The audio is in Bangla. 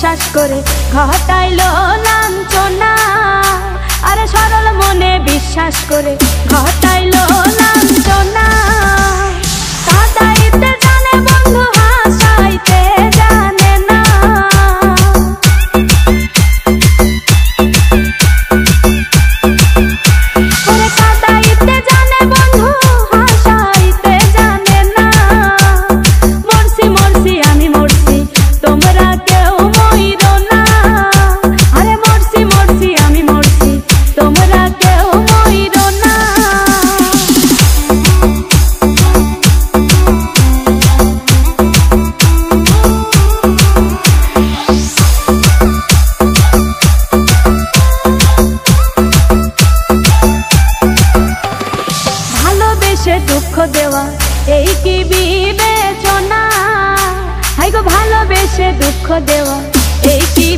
বিশ্বাস করে ঘটাইলো লাঞ্ছনা। আরে সরল মনে বিশ্বাস করে ঘটাইলো লাঞ্ছনা। কাঁদাইতে জানে বন্ধু হাসাইতে জানে না। ওরে কাঁদাইতে জানে বন্ধু হাসাইতে জানে না। মরছি মরছি আমি মরছি তোমরা কেউ মইরো না। আরে মরছি মরছি আমি মরছি তোমরা কেউ মইরো না। ভালোবেসে দুঃখ দেওয়া এই কি বিবেচনা? হাই গো ভালোবেসে দুঃখ দেওয়া এই কি